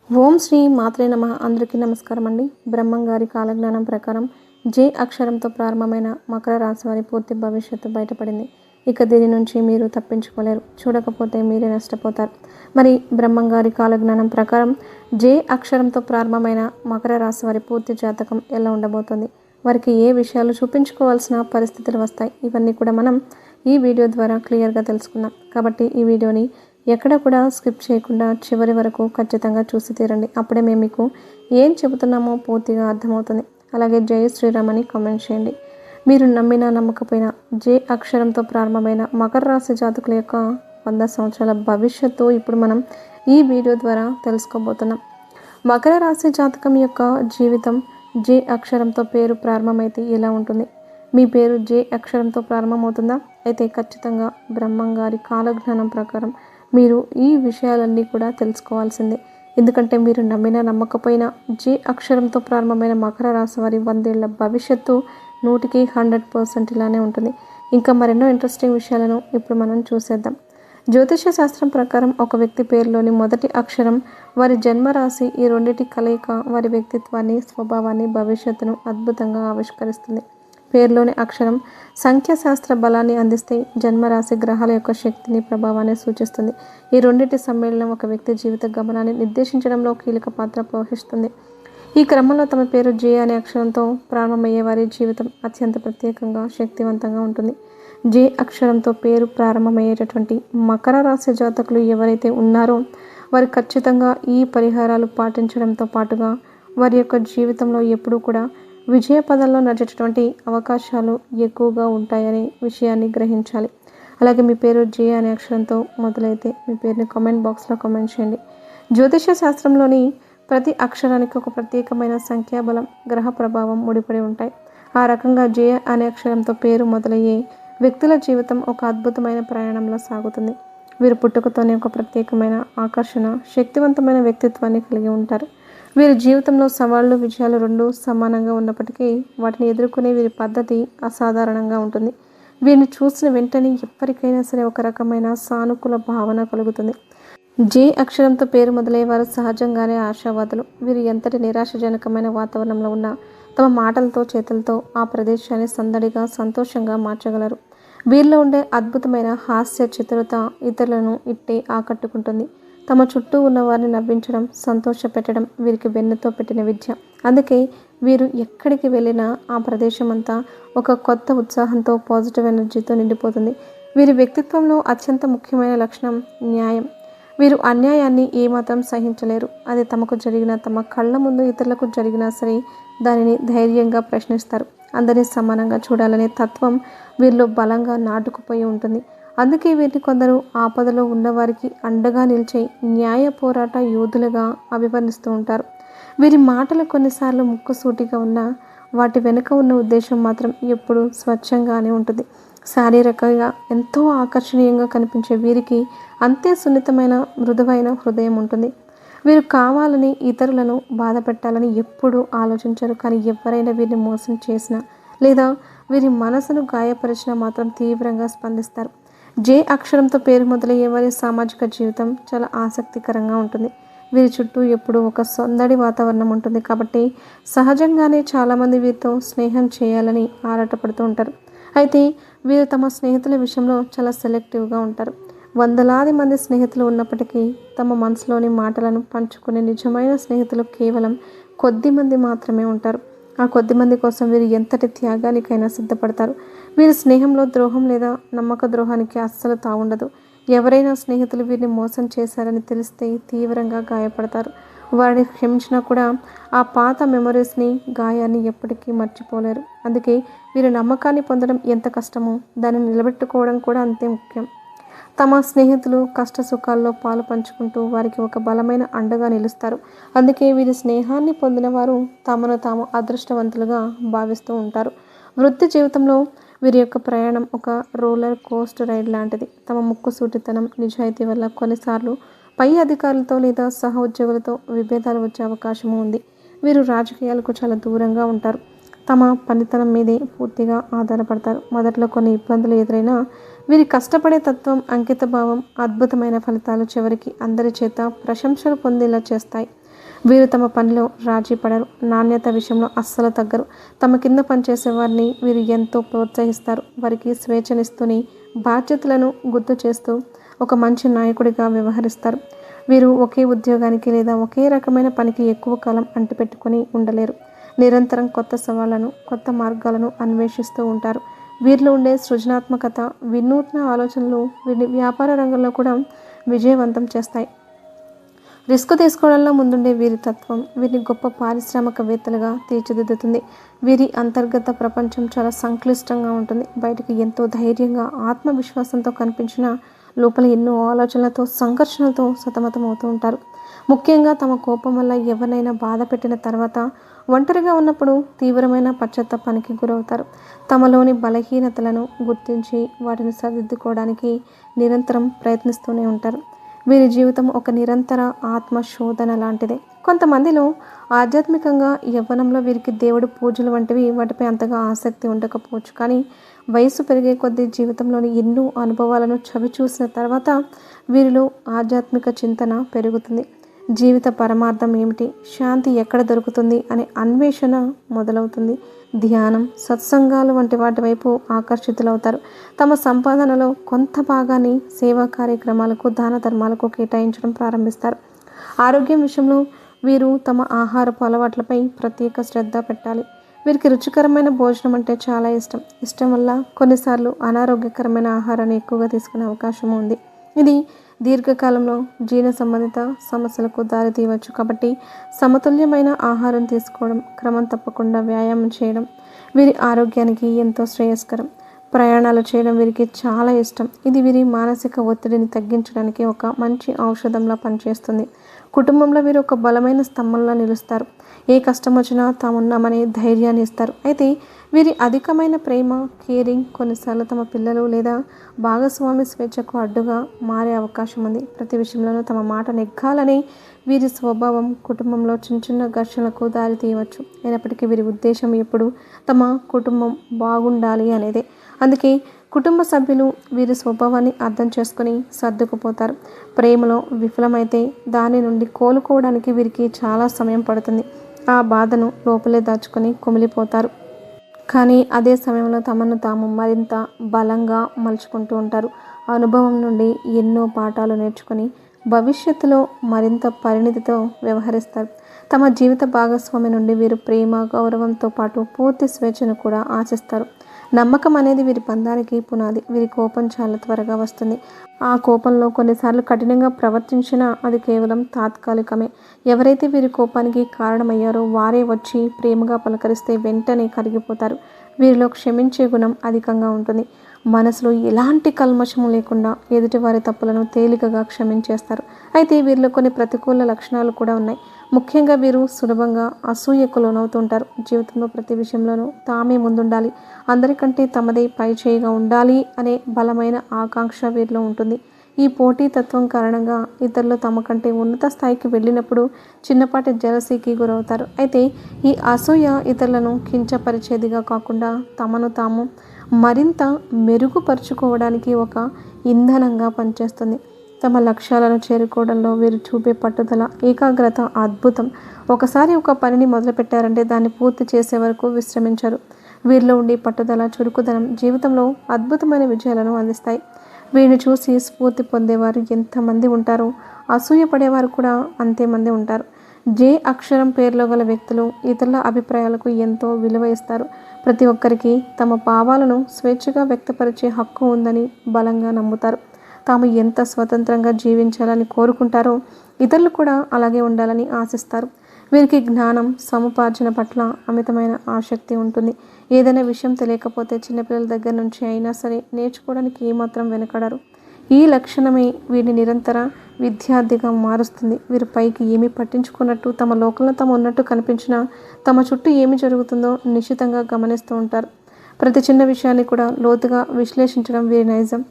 ఓం శ్రీ మాత్రే నమః. అందరికీ నమస్కారం అండి. బ్రహ్మంగారి కాలజ్ఞానం ప్రకారం జే అక్షరంతో ప్రారంభమైన మకర రాశి వారి పూర్తి భవిష్యత్తు బయటపడింది. ఇక దీని నుంచి మీరు తప్పించుకోలేరు. చూడకపోతే మీరే నష్టపోతారు. మరి బ్రహ్మంగారి కాలజ్ఞానం ప్రకారం జే అక్షరంతో ప్రారంభమైన మకర రాశి వారి పూర్తి జాతకం ఎలా ఉండబోతుంది, వారికి ఏ విషయాలు చూపించుకోవాల్సిన పరిస్థితులు వస్తాయి, ఇవన్నీ కూడా మనం ఈ వీడియో ద్వారా క్లియర్గా తెలుసుకుందాం. కాబట్టి ఈ వీడియోని ఎక్కడ కూడా స్కిప్ చేయకుండా చివరి వరకు ఖచ్చితంగా చూసి తీరండి. అప్పుడే మేము మీకు ఏం చెబుతున్నామో పూర్తిగా అర్థమవుతుంది. అలాగే జై శ్రీరామ్ అని కామెంట్ చేయండి. మీరు నమ్మినా నమ్మకపోయినా జే అక్షరంతో ప్రారంభమైన మకర రాశి జాతకుల యొక్క 100 సంవత్సరాల భవిష్యత్తు ఇప్పుడు మనం ఈ వీడియో ద్వారా తెలుసుకోబోతున్నాం. మకర రాశి జాతకం యొక్క జీవితం జే అక్షరంతో పేరు ప్రారంభమైతే ఎలా ఉంటుంది? మీ పేరు జే అక్షరంతో ప్రారంభమవుతుందా? అయితే ఖచ్చితంగా బ్రహ్మంగారి కాలజ్ఞానం ప్రకారం మీరు ఈ విషయాలన్నీ కూడా తెలుసుకోవాల్సిందే. ఎందుకంటే మీరు నమ్మినా నమ్మకపోయినా జే అక్షరంతో ప్రారంభమైన మకర రాశి వారి 100 ఏళ్ల భవిష్యత్తు 100కి 100% ఇలానే ఉంటుంది. ఇంకా మరెన్నో ఇంట్రెస్టింగ్ విషయాలను ఇప్పుడు మనం చూసేద్దాం. జ్యోతిష శాస్త్రం ప్రకారం ఒక వ్యక్తి పేరులోని మొదటి అక్షరం, వారి జన్మరాశి, ఈ రెండింటి కలయిక వారి వ్యక్తిత్వాన్ని, స్వభావాన్ని, భవిష్యత్తును అద్భుతంగా ఆవిష్కరిస్తుంది. పేరులోని అక్షరం సంఖ్యాశాస్త్ర బలాన్ని అందిస్తే, జన్మరాశి గ్రహాల యొక్క శక్తిని, ప్రభావాన్ని సూచిస్తుంది. ఈ రెండింటి సమ్మేళనం ఒక వ్యక్తి జీవిత గమనాన్ని నిర్దేశించడంలో కీలక పాత్ర పోషిస్తుంది. ఈ క్రమంలో తమ పేరు జే అనే అక్షరంతో ప్రారంభమయ్యే వారి జీవితం అత్యంత ప్రత్యేకంగా, శక్తివంతంగా ఉంటుంది. జే అక్షరంతో పేరు ప్రారంభమయ్యేటటువంటి మకర రాశి జాతకులు ఎవరైతే ఉన్నారో వారు ఖచ్చితంగా ఈ పరిహారాలు పాటించడంతో పాటుగా వారి యొక్క జీవితంలో ఎప్పుడూ కూడా విజయ పదంలో నడిచేటటువంటి అవకాశాలు ఎక్కువగా ఉంటాయనే విషయాన్ని గ్రహించాలి. అలాగే మీ పేరు జే అనే అక్షరంతో మొదలైతే మీ పేరుని కామెంట్ బాక్స్లో కామెంట్ చేయండి. జ్యోతిష శాస్త్రంలోని ప్రతి అక్షరానికి ఒక ప్రత్యేకమైన సంఖ్యాబలం, గ్రహ ప్రభావం ముడిపడి ఉంటాయి. ఆ రకంగా జే అనే అక్షరంతో పేరు మొదలయ్యే వ్యక్తుల జీవితం ఒక అద్భుతమైన ప్రయాణంలో సాగుతుంది. వీరు పుట్టుకతోనే ఒక ప్రత్యేకమైన ఆకర్షణ, శక్తివంతమైన వ్యక్తిత్వాన్ని కలిగి ఉంటారు. వీరి జీవితంలో సవాళ్లు, విజయాలు రెండూ సమానంగా ఉన్నప్పటికీ వాటిని ఎదుర్కొనే వీరి పద్ధతి అసాధారణంగా ఉంటుంది. వీరిని చూసిన వెంటనే ఎప్పటికైనా సరే ఒక రకమైన సానుకూల భావన కలుగుతుంది. జే అక్షరంతో పేరు మొదలయ్యేవారు సహజంగానే ఆశావాదులు. వీరు ఎంతటి నిరాశజనకమైన వాతావరణంలో ఉన్నా తమ మాటలతో, చేతులతో ఆ ప్రదేశాన్ని సందడిగా, సంతోషంగా మార్చగలరు. వీరిలో ఉండే అద్భుతమైన హాస్య చతురత ఇతరులను ఇట్టే ఆకట్టుకుంటుంది. తమ చుట్టూ ఉన్న వారిని నవ్వించడం, సంతోష పెట్టడం వీరికి వెన్నతో పెట్టిన విద్య. అందుకే వీరు ఎక్కడికి వెళ్ళినా ఆ ప్రదేశం అంతా ఒక కొత్త ఉత్సాహంతో, పాజిటివ్ ఎనర్జీతో నిండిపోతుంది. వీరి వ్యక్తిత్వంలో అత్యంత ముఖ్యమైన లక్షణం న్యాయం. వీరు అన్యాయాన్ని ఏమాత్రం సహించలేరు. అది తమకు జరిగినా, తమ కళ్ళ ముందు ఇతరులకు జరిగినా సరే దానిని ధైర్యంగా ప్రశ్నిస్తారు. అందరినీ సమానంగా చూడాలనే తత్వం వీరిలో బలంగా నాటుకుపోయి ఉంటుంది. అందుకే వీరిని కొందరు ఆపదలో ఉన్నవారికి అండగా నిలిచే న్యాయ పోరాట యోధులుగా అభివర్ణిస్తూ ఉంటారు. వీరి మాటలు కొన్నిసార్లు ముక్కుసూటిగా ఉన్నా వాటి వెనుక ఉన్న ఉద్దేశం మాత్రం ఎప్పుడూ స్వచ్ఛంగానే ఉంటుంది. శారీరకంగా ఎంతో ఆకర్షణీయంగా కనిపించే వీరికి అంతే సున్నితమైన, మృదువైన హృదయం ఉంటుంది. వీరు కావాలని ఇతరులను బాధ పెట్టాలని ఎప్పుడూ ఆలోచించరు. కానీ ఎవరైనా వీరిని మోసం చేసినా లేదా వీరి మనసును గాయపరిచినా మాత్రం తీవ్రంగా స్పందిస్తారు. జే అక్షరంతో పేరు మొదలయ్యే వారి సామాజిక జీవితం చాలా ఆసక్తికరంగా ఉంటుంది. వీరి చుట్టూ ఎప్పుడూ ఒక సందడి వాతావరణం ఉంటుంది. కాబట్టి సహజంగానే చాలామంది వీరితో స్నేహం చేయాలని ఆరాటపడుతూ ఉంటారు. అయితే వీరు తమ స్నేహితుల విషయంలో చాలా సెలెక్టివ్గా ఉంటారు. వందలాది మంది స్నేహితులు ఉన్నప్పటికీ తమ మనసులోని మాటలను పంచుకునే నిజమైన స్నేహితులు కేవలం కొద్ది మంది మాత్రమే ఉంటారు. ఆ కొద్ది మంది కోసం వీరు ఎంతటి త్యాగానికైనా సిద్ధపడతారు. వీరి స్నేహంలో ద్రోహం లేదా నమ్మక ద్రోహానికి అస్సలు తావుండదు. ఎవరైనా స్నేహితులు వీరిని మోసం చేశారని తెలిస్తే తీవ్రంగా గాయపడతారు. వారిని క్షమించినా కూడా ఆ పాత మెమరీస్ని, గాయాన్ని ఎప్పటికీ మర్చిపోలేరు. అందుకే వీరి నమ్మకాన్ని పొందడం ఎంత కష్టమో దాన్ని నిలబెట్టుకోవడం కూడా అంతే ముఖ్యం. తమ స్నేహితులు కష్ట సుఖాల్లో పాలు పంచుకుంటూ వారికి ఒక బలమైన అండగా నిలుస్తారు. అందుకే వీరి స్నేహాన్ని పొందిన వారు తమను తాము అదృష్టవంతులుగా భావిస్తూ ఉంటారు. వృత్తి జీవితంలో వీరి యొక్క ప్రయాణం ఒక రోలర్ కోస్టర్ రైడ్ లాంటిది. తమ ముక్కుసూటితనం, నిజాయితీ వల్ల కొన్నిసార్లు పై అధికారులతో లేదా సహ ఉద్యోగులతో విభేదాలు వచ్చే అవకాశం ఉంది. వీరు రాజకీయాలకు చాలా దూరంగా ఉంటారు. తమ పనితనం మీదే పూర్తిగా ఆధారపడతారు. మొదట్లో కొన్ని ఇబ్బందులు ఎదురైనా వీరి కష్టపడే తత్వం, అంకిత భావం అద్భుతమైన ఫలితాలు చివరికి అందరి చేత ప్రశంసలు పొందేలా చేస్తాయి. వీరు తమ పనిలో రాజీ పడరు, నాణ్యత విషయంలో అస్సలు తగ్గరు. తమ కింద పనిచేసే వారిని వీరు ఎంతో ప్రోత్సహిస్తారు. వారికి స్వేచ్ఛనిస్తూనే బాధ్యతలను గుర్తు చేస్తూ ఒక మంచి నాయకుడిగా వ్యవహరిస్తారు. వీరు ఒకే ఉద్యోగానికి లేదా ఒకే రకమైన పనికి ఎక్కువ కాలం అంటిపెట్టుకొని ఉండలేరు. నిరంతరం కొత్త సవాళ్లను, కొత్త మార్గాలను అన్వేషిస్తూ ఉంటారు. వీరిలో ఉండే సృజనాత్మకత, వినూత్న ఆలోచనలు వీరిని వ్యాపార రంగంలో కూడా విజయవంతం చేస్తాయి. రిస్క్ తీసుకోవడంలో ముందుండే వీరి తత్వం వీరిని గొప్ప పారిశ్రామికవేత్తలుగా తీర్చిదిద్దుతుంది. వీరి అంతర్గత ప్రపంచం చాలా సంక్లిష్టంగా ఉంటుంది. బయటకు ఎంతో ధైర్యంగా, ఆత్మవిశ్వాసంతో కనిపించిన లోపల ఎన్నో ఆలోచనలతో, సంఘర్షణలతో సతమతం అవుతూ ఉంటారు. ముఖ్యంగా తమ కోపం వల్ల ఎవరినైనా బాధ పెట్టిన తర్వాత ఒంటరిగా ఉన్నప్పుడు తీవ్రమైన పశ్చాత్తాపానికి గురవుతారు. తమలోని బలహీనతలను గుర్తించి వాటిని సరిదిద్దుకోవడానికి నిరంతరం ప్రయత్నిస్తూనే ఉంటారు. వీరి జీవితం ఒక నిరంతర ఆత్మశోధన లాంటిదే. కొంతమందిలో ఆధ్యాత్మికంగా యవ్వనంలో వీరికి దేవుడి పూజలు వంటివి వాటిపై అంతగా ఆసక్తి ఉండకపోవచ్చు. కానీ వయసు పెరిగే కొద్దీ జీవితంలోని ఎన్నో అనుభవాలను చవిచూసిన తర్వాత వీరిలో ఆధ్యాత్మిక చింతన పెరుగుతుంది. జీవిత పరమార్థం ఏమిటి, శాంతి ఎక్కడ దొరుకుతుంది అనే అన్వేషణ మొదలవుతుంది. ధ్యానం, సత్సంగాలు వంటి వాటి వైపు ఆకర్షితులవుతారు. తమ సంపాదనలో కొంత భాగాన్ని సేవా కార్యక్రమాలకు, దాన ధర్మాలకు కేటాయించడం ప్రారంభిస్తారు. ఆరోగ్యం విషయంలో వీరు తమ ఆహారపు అలవాట్లపై ప్రత్యేక శ్రద్ధ పెట్టాలి. వీరికి రుచికరమైన భోజనం అంటే చాలా ఇష్టం వల్ల కొన్నిసార్లు అనారోగ్యకరమైన ఆహారాన్ని ఎక్కువగా తీసుకునే అవకాశం ఉంది. ఇది దీర్ఘకాలంలో జీర్ణ సంబంధిత సమస్యలకు దారితీయవచ్చు. కాబట్టి సమతుల్యమైన ఆహారం తీసుకోవడం, క్రమం తప్పకుండా వ్యాయామం చేయడం వీరి ఆరోగ్యానికి ఎంతో శ్రేయస్కరం. ప్రయాణాలు చేయడం వీరికి చాలా ఇష్టం. ఇది వీరి మానసిక ఒత్తిడిని తగ్గించడానికి ఒక మంచి ఔషధంలా పనిచేస్తుంది. కుటుంబంలో వీరు ఒక బలమైన స్తంభంలా నిలుస్తారు. ఏ కష్టం వచ్చినా తామున్నామనే ధైర్యాన్ని ఇస్తారు. అయితే వీరి అధికమైన ప్రేమ, కేరింగ్ కొన్నిసార్లు తమ పిల్లలు లేదా భాగస్వామి స్వేచ్ఛకు అడ్డుగా మారే అవకాశం ఉంది. ప్రతి విషయంలోనూ తమ మాట నెగ్గాలని వీరి స్వభావం కుటుంబంలో చిన్న ఘర్షణలకు దారి తీయవచ్చు. అయినప్పటికీ వీరి ఉద్దేశం ఎప్పుడు తమ కుటుంబం బాగుండాలి అనేదే. అందుకే కుటుంబ సభ్యులు వీరి స్వభావాన్ని అర్థం చేసుకుని సర్దుకుపోతారు. ప్రేమలో విఫలమైతే దాని నుండి కోలుకోవడానికి వీరికి చాలా సమయం పడుతుంది. ఆ బాధను లోపలే దాచుకొని కుమిలిపోతారు. కానీ అదే సమయంలో తమను తాము మరింత బలంగా మలుచుకుంటూ ఉంటారు. అనుభవం నుండి ఎన్నో పాఠాలు నేర్చుకొని భవిష్యత్తులో మరింత పరిణితితో వ్యవహరిస్తారు. తమ జీవిత భాగస్వామి నుండి వీరు ప్రేమ, గౌరవంతో పాటు పూర్తి స్వేచ్ఛను కూడా ఆశిస్తారు. నమ్మకం అనేది వీరి బంధానికి పునాది. వీరి కోపం చాలా త్వరగా వస్తుంది. ఆ కోపంలో కొన్నిసార్లు కఠినంగా ప్రవర్తించినా అది కేవలం తాత్కాలికమే. ఎవరైతే వీరి కోపానికి కారణమయ్యారో వారే వచ్చి ప్రేమగా పలకరిస్తే వెంటనే కరిగిపోతారు. వీరిలో క్షమించే గుణం అధికంగా ఉంటుంది. మనసులో ఎలాంటి కల్మషము లేకుండా ఎదుటివారి తప్పులను తేలికగా క్షమించేస్తారు. అయితే వీరిలో కొన్ని ప్రతికూల లక్షణాలు కూడా ఉన్నాయి. ముఖ్యంగా వీరు సులభంగా అసూయకు లోనవుతుంటారు. జీవితంలో ప్రతి విషయంలోనూ తామే ముందుండాలి, అందరికంటే తమదే పై చేయిగా ఉండాలి అనే బలమైన ఆకాంక్ష వీరిలో ఉంటుంది. ఈ పోటీతత్వం కారణంగా ఇతరులు తమ కంటే ఉన్నత స్థాయికి వెళ్ళినప్పుడు చిన్నపాటి జలసీకి గురవుతారు. అయితే ఈ అసూయ ఇతరులను కించపరిచేదిగా కాకుండా తమను తాము మరింత మెరుగుపరుచుకోవడానికి ఒక ఇంధనంగా పనిచేస్తుంది. తమ లక్ష్యాలను చేరుకోవడంలో వీరు చూపే పట్టుదల, ఏకాగ్రత అద్భుతం. ఒకసారి ఒక పనిని మొదలుపెట్టారంటే దాన్ని పూర్తి చేసే వరకు విశ్రమించరు. వీరిలో ఉండే పట్టుదల, చురుకుదనం జీవితంలో అద్భుతమైన విజయాలను అందిస్తాయి. వీరిని చూసి స్ఫూర్తి పొందేవారు ఎంతమంది ఉంటారో అసూయ పడేవారు కూడా అంతేమంది ఉంటారు. జే అక్షరం పేరులో గల వ్యక్తులు ఇతరుల అభిప్రాయాలకు ఎంతో విలువ ఇస్తారు. ప్రతి ఒక్కరికి తమ భావాలను స్వేచ్ఛగా వ్యక్తపరిచే హక్కు ఉందని బలంగా నమ్ముతారు. తాము ఎంత స్వతంత్రంగా జీవించాలని కోరుకుంటారో ఇతరులు కూడా అలాగే ఉండాలని ఆశిస్తారు. వీరికి జ్ఞానం, సముపార్జన పట్ల అమితమైన ఆసక్తి ఉంటుంది. ఏదైనా విషయం తెలియకపోతే చిన్నపిల్లల దగ్గర నుంచి అయినా సరే నేర్చుకోవడానికి ఏమాత్రం వెనకడరు. ఈ లక్షణమే వీరిని నిరంతర విద్యార్థిగా మారుస్తుంది. వీరు పైకి ఏమీ పట్టించుకున్నట్టు, తమ లోకంలో తాము ఉన్నట్టు కనిపించినా తమ చుట్టూ ఏమి జరుగుతుందో నిశ్చితంగా గమనిస్తూ ఉంటారు. ప్రతి చిన్న విషయాన్ని కూడా లోతుగా విశ్లేషించడం వీరి నైజం.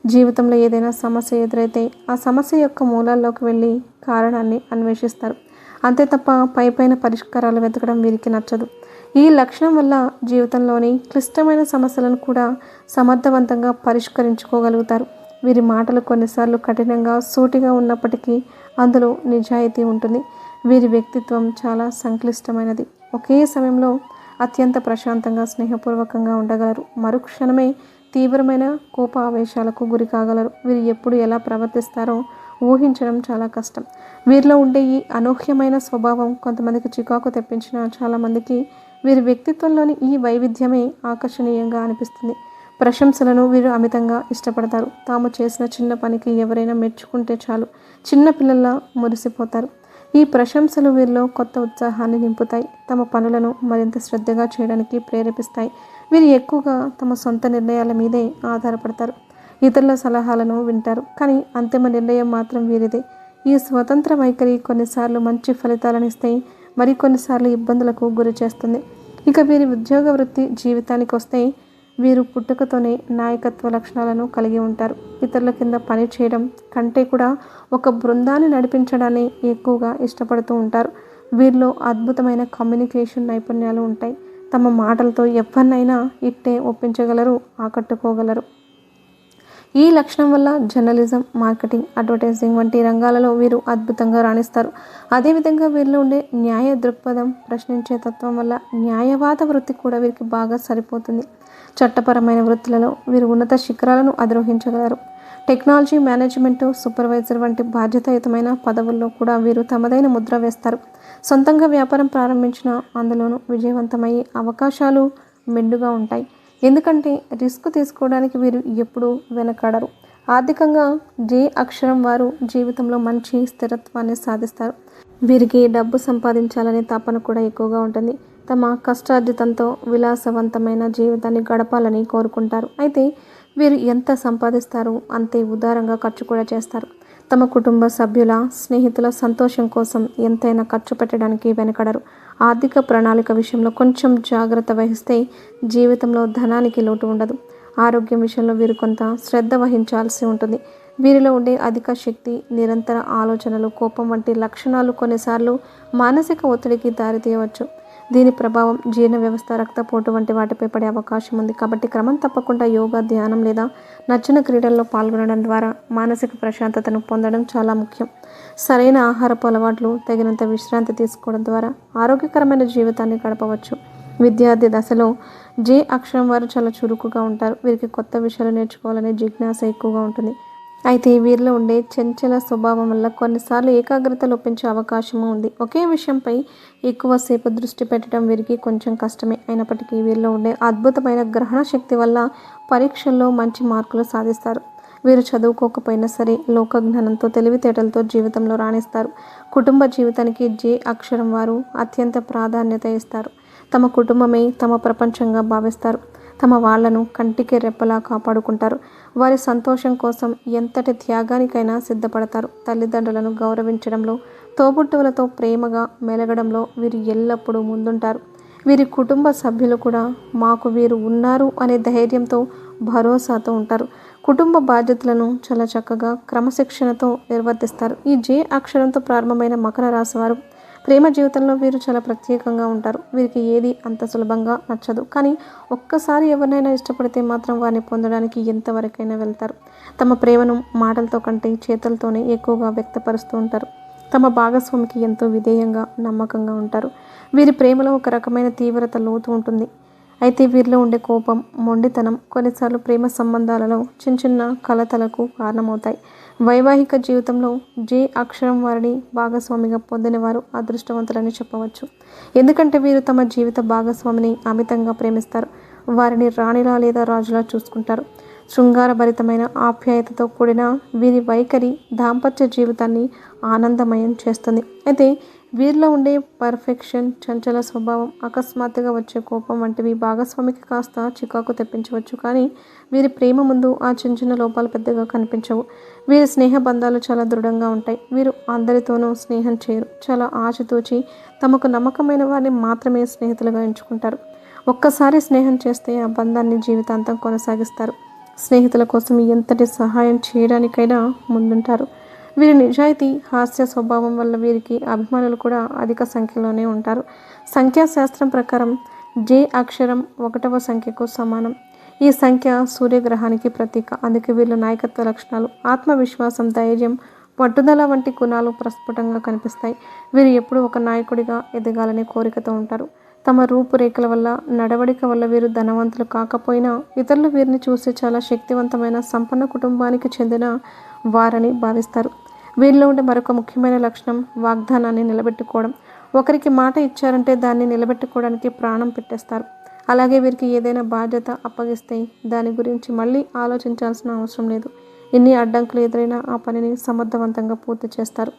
జీవితంలో ఏదైనా సమస్య ఎదురైతే ఆ సమస్య యొక్క మూలాల్లోకి వెళ్ళి కారణాన్ని అన్వేషిస్తారు. అంతే తప్ప పైపైన పరిష్కారాలు వెతకడం వీరికి నచ్చదు. ఈ లక్షణం వల్ల జీవితంలోని క్లిష్టమైన సమస్యలను కూడా సమర్థవంతంగా పరిష్కరించుకోగలుగుతారు. వీరి మాటలు కొన్నిసార్లు కఠినంగా, సూటిగా ఉన్నప్పటికీ అందులో నిజాయితీ ఉంటుంది. వీరి వ్యక్తిత్వం చాలా సంక్లిష్టమైనది. ఒకే సమయంలో అత్యంత ప్రశాంతంగా స్నేహపూర్వకంగా ఉండగలరు, మరుక్షణమే తీవ్రమైన కోప ఆవేశాలకు గురి కాగలరు. వీరు ఎప్పుడు ఎలా ప్రవర్తిస్తారో ఊహించడం చాలా కష్టం. వీరిలో ఉండే ఈ అనూహ్యమైన స్వభావం కొంతమందికి చికాకు తెప్పించిన చాలామందికి వీరి వ్యక్తిత్వంలోని ఈ వైవిధ్యమే ఆకర్షణీయంగా అనిపిస్తుంది. ప్రశంసలను వీరు అమితంగా ఇష్టపడతారు. తాము చేసిన చిన్న పనికి ఎవరైనా మెచ్చుకుంటే చాలు చిన్న పిల్లల్లా మురిసిపోతారు. ఈ ప్రశంసలు వీరిలో కొత్త ఉత్సాహాన్ని నింపుతాయి, తమ పనులను మరింత శ్రద్ధగా చేయడానికి ప్రేరేపిస్తాయి. వీరు ఎక్కువగా తమ సొంత నిర్ణయాల మీదే ఆధారపడతారు, ఇతరుల సలహాలను వింటారు, కానీ అంతిమ నిర్ణయం మాత్రం వీరిదే. ఈ స్వతంత్ర వైఖరి కొన్నిసార్లు మంచి ఫలితాలను ఇస్తాయి, మరికొన్నిసార్లు ఇబ్బందులకు గురి చేస్తుంది. ఇక వీరి ఉద్యోగ వృత్తి జీవితానికి వస్తే వీరు పుట్టుకతోనే నాయకత్వ లక్షణాలను కలిగి ఉంటారు. ఇతరుల కింద పని చేయడం కంటే కూడా ఒక బృందాన్ని నడిపించడాన్ని ఎక్కువగా ఇష్టపడుతూ ఉంటారు. వీరిలో అద్భుతమైన కమ్యూనికేషన్ నైపుణ్యాలు ఉంటాయి. తమ మాటలతో ఎవరినైనా ఇట్టే ఒప్పించగలరు, ఆకట్టుకోగలరు. ఈ లక్షణం వల్ల జర్నలిజం, మార్కెటింగ్, అడ్వర్టైజింగ్ వంటి రంగాలలో వీరు అద్భుతంగా రాణిస్తారు. అదేవిధంగా వీరిలో ఉండే న్యాయ దృక్పథం, ప్రశ్నించే తత్వం వల్ల న్యాయవాద వృత్తి కూడా వీరికి బాగా సరిపోతుంది. చట్టపరమైన వృత్తులలో వీరు ఉన్నత శిఖరాలను అధిరోహించగలరు. టెక్నాలజీ, మేనేజ్మెంటు, సూపర్వైజర్ వంటి బాధ్యతాయుతమైన పదవుల్లో కూడా వీరు తమదైన ముద్ర వేస్తారు. సొంతంగా వ్యాపారం ప్రారంభించిన అందులోనూ విజయవంతమయ్యే అవకాశాలు మెండుగా ఉంటాయి. ఎందుకంటే రిస్క్ తీసుకోవడానికి వీరు ఎప్పుడూ వెనకాడరు. ఆర్థికంగా జే అక్షరం వారు జీవితంలో మంచి స్థిరత్వాన్ని సాధిస్తారు. వీరికి డబ్బు సంపాదించాలనే తపన కూడా ఎక్కువగా ఉంటుంది. తమ కష్టార్జితంతో విలాసవంతమైన జీవితాన్ని గడపాలని కోరుకుంటారు. అయితే వీరు ఎంత సంపాదిస్తారో అంతే ఉదారంగా ఖర్చు కూడా చేస్తారు. తమ కుటుంబ సభ్యుల, స్నేహితుల సంతోషం కోసం ఎంతైనా ఖర్చు పెట్టడానికి వెనకడరు. ఆర్థిక ప్రణాళిక విషయంలో కొంచెం జాగ్రత్త వహిస్తే జీవితంలో ధనానికి లోటు ఉండదు. ఆరోగ్యం విషయంలో వీరు కొంత శ్రద్ధ వహించాల్సి ఉంటుంది. వీరిలో ఉండే అధిక శక్తి, నిరంతర ఆలోచనలు, కోపం వంటి లక్షణాలు కొన్నిసార్లు మానసిక ఒత్తిడికి దారితీయవచ్చు. దీని ప్రభావం జీర్ణ వ్యవస్థ, రక్తపోటు వంటి వాటిపై పడే అవకాశం ఉంది. కాబట్టి క్రమం తప్పకుండా యోగా, ధ్యానం లేదా నచ్చిన క్రీడల్లో పాల్గొనడం ద్వారా మానసిక ప్రశాంతతను పొందడం చాలా ముఖ్యం. సరైన ఆహారపు అలవాట్లు, తగినంత విశ్రాంతి తీసుకోవడం ద్వారా ఆరోగ్యకరమైన జీవితాన్ని గడపవచ్చు. విద్యార్థి దశలో జే అక్షరం వారు చాలా చురుకుగా ఉంటారు. వీరికి కొత్త విషయాలు నేర్చుకోవాలనే జిజ్ఞాస ఎక్కువగా ఉంటుంది. అయితే వీరిలో ఉండే చంచల స్వభావం వల్ల కొన్నిసార్లు ఏకాగ్రత లోపించే అవకాశము ఉంది. ఒకే విషయంపై ఎక్కువసేపు దృష్టి పెట్టడం వీరికి కొంచెం కష్టమే. అయినప్పటికీ వీరిలో ఉండే అద్భుతమైన గ్రహణ శక్తి వల్ల పరీక్షల్లో మంచి మార్కులు సాధిస్తారు. వీరు చదువుకోకపోయినా సరే లోకజ్ఞానంతో, తెలివితేటలతో జీవితంలో రాణిస్తారు. కుటుంబ జీవితానికి జే అక్షరం వారు అత్యంత ప్రాధాన్యత ఇస్తారు. తమ కుటుంబమే తమ ప్రపంచంగా భావిస్తారు. తమ వాళ్లను కంటికి రెప్పలా కాపాడుకుంటారు. వారి సంతోషం కోసం ఎంతటి త్యాగానికైనా సిద్ధపడతారు. తల్లిదండ్రులను గౌరవించడంలో, తోబుట్టువులతో ప్రేమగా మెలగడంలో వీరు ఎల్లప్పుడూ ముందుంటారు. వీరి కుటుంబ సభ్యులు కూడా మాకు వీరు ఉన్నారు అనే ధైర్యంతో, భరోసాతో ఉంటారు. కుటుంబ బాధ్యతలను చాలా చక్కగా, క్రమశిక్షణతో నిర్వర్తిస్తారు. ఈ జే అక్షరంతో ప్రారంభమైన మకర రాశి వారు ప్రేమ జీవితంలో వీరు చాలా ప్రత్యేకంగా ఉంటారు. వీరికి ఏది అంత సులభంగా నచ్చదు, కానీ ఒక్కసారి ఎవరినైనా ఇష్టపడితే మాత్రం వారిని పొందడానికి ఎంతవరకైనా వెళ్తారు. తమ ప్రేమను మాటలతో కంటే చేతలతోనే ఎక్కువగా వ్యక్తపరుస్తూ ఉంటారు. తమ భాగస్వామికి ఎంతో విధేయంగా, నమ్మకంగా ఉంటారు. వీరి ప్రేమలో ఒక రకమైన తీవ్రత, లోతు ఉంటుంది. అయితే వీరిలో ఉండే కోపం, మొండితనం కొన్నిసార్లు ప్రేమ సంబంధాలలో చిన్న చిన్న కలతలకు కారణమవుతాయి. వైవాహిక జీవితంలో జే అక్షరం వారిని భాగస్వామిగా పొందిన వారు అదృష్టవంతులని చెప్పవచ్చు. ఎందుకంటే వీరు తమ జీవిత భాగస్వామిని అమితంగా ప్రేమిస్తారు. వారిని రాణిలా లేదా రాజులా చూసుకుంటారు. శృంగారభరితమైన ఆప్యాయతతో కూడిన వీరి వైఖరి దాంపత్య జీవితాన్ని ఆనందమయం చేస్తుంది. అయితే వీరిలో ఉండే పర్ఫెక్షన్, చంచల స్వభావం, అకస్మాత్తుగా వచ్చే కోపం వంటివి భాగస్వామికి కాస్త చికాకు తెప్పించవచ్చు. కానీ వీరి ప్రేమ ముందు ఆ చిన్న చిన్న లోపాలు పెద్దగా కనిపించవు. వీరి స్నేహ బంధాలు చాలా దృఢంగా ఉంటాయి. వీరు అందరితోనూ స్నేహం చేయరు. చాలా ఆచితూచి తమకు నమ్మకమైన వారిని మాత్రమే స్నేహితులుగా ఎంచుకుంటారు. ఒక్కసారి స్నేహం చేస్తే ఆ బంధాన్ని జీవితాంతం కొనసాగిస్తారు. స్నేహితుల కోసం ఎంతటి సహాయం చేయడానికైనా ముందుంటారు. వీరి నిజాయితీ, హాస్య స్వభావం వల్ల వీరికి అభిమానులు కూడా అధిక సంఖ్యలోనే ఉంటారు. సంఖ్యాశాస్త్రం ప్రకారం జే అక్షరం 1వ సంఖ్యకు సమానం. ఈ సంఖ్య సూర్యగ్రహానికి ప్రతీక. అందుకే వీళ్ళు నాయకత్వ లక్షణాలు, ఆత్మవిశ్వాసం, ధైర్యం, పట్టుదల వంటి గుణాలు ప్రస్ఫుటంగా కనిపిస్తాయి. వీరు ఎప్పుడూ ఒక నాయకుడిగా ఎదగాలనే కోరికతో ఉంటారు. తమ రూపురేఖల వల్ల, నడవడిక వల్ల వీరు ధనవంతులు కాకపోయినా ఇతరులు వీరిని చూసి చాలా శక్తివంతమైన సంపన్న కుటుంబానికి చెందిన వారని భావిస్తారు. వీరిలో ఉండే మరొక ముఖ్యమైన లక్షణం వాగ్దానాన్ని నిలబెట్టుకోవడం. ఒకరికి మాట ఇచ్చారంటే దాన్ని నిలబెట్టుకోవడానికి ప్రాణం పెట్టేస్తారు. అలాగే వీరికి ఏదైనా బాధ్యత అప్పగిస్తే దాని గురించి మళ్ళీ ఆలోచించాల్సిన అవసరం లేదు. ఎన్ని అడ్డంకులు ఎదురైనా ఆ పనిని సమర్థవంతంగా పూర్తి చేస్తారు.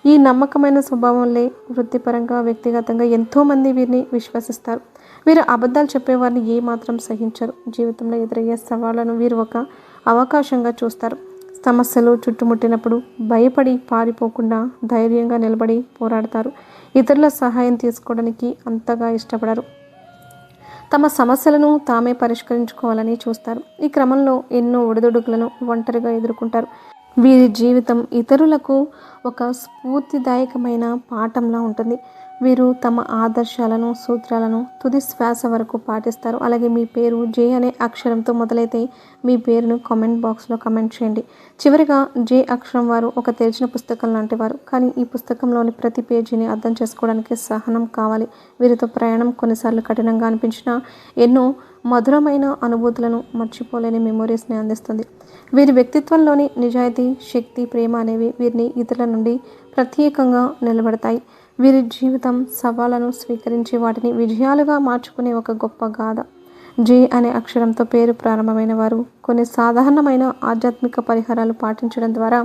ఈ నమ్మకమైన స్వభావంలో వృత్తిపరంగా, వ్యక్తిగతంగా ఎంతోమంది వీరిని విశ్వసిస్తారు. వీరు అబద్ధాలు చెప్పేవారిని ఏమాత్రం సహించరు. జీవితంలో ఎదురయ్యే సవాళ్లను వీరు ఒక అవకాశంగా చూస్తారు. సమస్యలు చుట్టుముట్టినప్పుడు భయపడి పారిపోకుండా ధైర్యంగా నిలబడి పోరాడతారు. ఇతరుల సహాయం తీసుకోవడానికి అంతగా ఇష్టపడరు. తమ సమస్యలను తామే పరిష్కరించుకోవాలని చూస్తారు. ఈ క్రమంలో ఎన్నో ఒడిదుడుకులను ఒంటరిగా ఎదుర్కొంటారు. వీరి జీవితం ఇతరులకు ఒక స్ఫూర్తిదాయకమైన పాఠంలా ఉంటుంది. వీరు తమ ఆదర్శాలను, సూత్రాలను తుది శ్వాస వరకు పాటిస్తారు. అలాగే మీ పేరు జే అనే అక్షరంతో మొదలైతే మీ పేరును కామెంట్ బాక్స్లో కమెంట్ చేయండి. చివరిగా జే అక్షరం వారు ఒక తెరిచిన పుస్తకం లాంటి వారు. కానీ ఈ పుస్తకంలోని ప్రతి పేజీని అర్థం చేసుకోవడానికి సహనం కావాలి. వీరితో ప్రయాణం కొన్నిసార్లు కఠినంగా అనిపించినా ఎన్నో మధురమైన అనుభూతులను, మర్చిపోలేని మెమొరీస్ని అందిస్తుంది. వీరి వ్యక్తిత్వంలోని నిజాయితీ, శక్తి, ప్రేమ అనేవి వీరిని ఇతరుల నుండి ప్రత్యేకంగా నిలబడతాయి. వీరి జీవితం సవాళ్లను స్వీకరించి వాటిని విజయాలుగా మార్చుకునే ఒక గొప్ప గాథ. జే అనే అక్షరంతో పేరు ప్రారంభమైన వారు కొన్ని సాధారణమైన ఆధ్యాత్మిక పరిహారాలు పాటించడం ద్వారా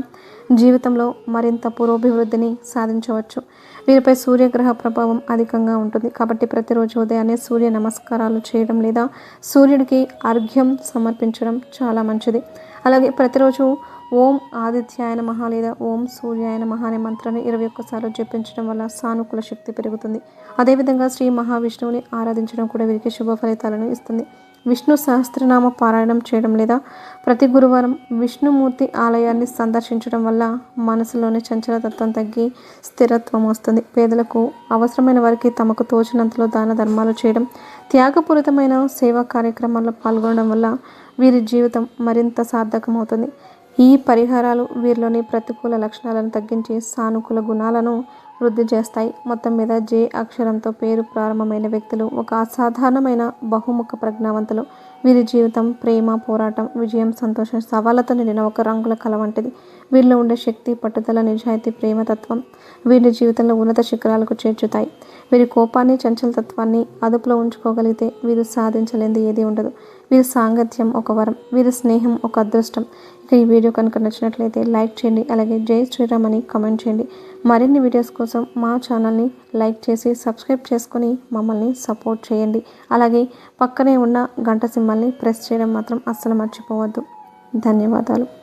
జీవితంలో మరింత పురోభివృద్ధిని సాధించవచ్చు. వీరిపై సూర్యగ్రహ ప్రభావం అధికంగా ఉంటుంది. కాబట్టి ప్రతిరోజు ఉదయాన్నే సూర్య నమస్కారాలు చేయడం లేదా సూర్యుడికి అర్ఘ్యం సమర్పించడం చాలా మంచిది. అలాగే ప్రతిరోజు ఓం ఆదిత్యాయ నమః లేదా ఓం సూర్యాయ నమః అనే మంత్రాన్ని 21 సార్లు జపించడం వల్ల సానుకూల శక్తి పెరుగుతుంది. అదేవిధంగా శ్రీ మహావిష్ణువుని ఆరాధించడం కూడా వీరికి శుభ ఫలితాలను ఇస్తుంది. విష్ణు సహస్రనామ పారాయణం చేయడం లేదా ప్రతి గురువారం విష్ణుమూర్తి ఆలయాన్ని సందర్శించడం వల్ల మనసులోని చంచలతత్వం తగ్గి స్థిరత్వం వస్తుంది. పేదలకు, అవసరమైన వారికి తమకు తోచినంతలో దాన ధర్మాలు చేయడం, త్యాగపూరితమైన సేవా కార్యక్రమాల్లో పాల్గొనడం వల్ల వీరి జీవితం మరింత సార్థకమవుతుంది. ఈ పరిహారాలు వీరిలోని ప్రతికూల లక్షణాలను తగ్గించి సానుకూల గుణాలను వృద్ధి చేస్తాయి. మొత్తం మీద జే అక్షరంతో పేరు ప్రారంభమైన వ్యక్తులు ఒక అసాధారణమైన బహుముఖ ప్రజ్ఞావంతులు. వీరి జీవితం ప్రేమ, పోరాటం, విజయం, సంతోషం, సవాళ్లతో నిండిన ఒక రంగుల కళ వంటిది. వీరిలో ఉండే శక్తి, పట్టుదల, నిజాయితీ, ప్రేమతత్వం వీరి జీవితంలో ఉన్నత శిఖరాలకు చేర్చుతాయి. వీరి కోపాన్ని, చంచలతత్వాన్ని అదుపులో ఉంచుకోగలిగితే వీరు సాధించలేనిది ఏది ఉండదు. వీరి సాంగత్యం ఒక వరం, వీరి స్నేహం ఒక అదృష్టం. ఇక ఈ వీడియో కనుక నచ్చినట్లయితే లైక్ చేయండి. అలాగే జై శ్రీరామ్ అని కామెంట్ చేయండి. మరిన్ని వీడియోస్ కోసం మా ఛానల్ని లైక్ చేసి సబ్స్క్రైబ్ చేసుకొని మమ్మల్ని సపోర్ట్ చేయండి. అలాగే పక్కనే ఉన్న గంట సింబల్ని ప్రెస్ చేయడం మాత్రం అస్సలు మర్చిపోవద్దు. ధన్యవాదాలు.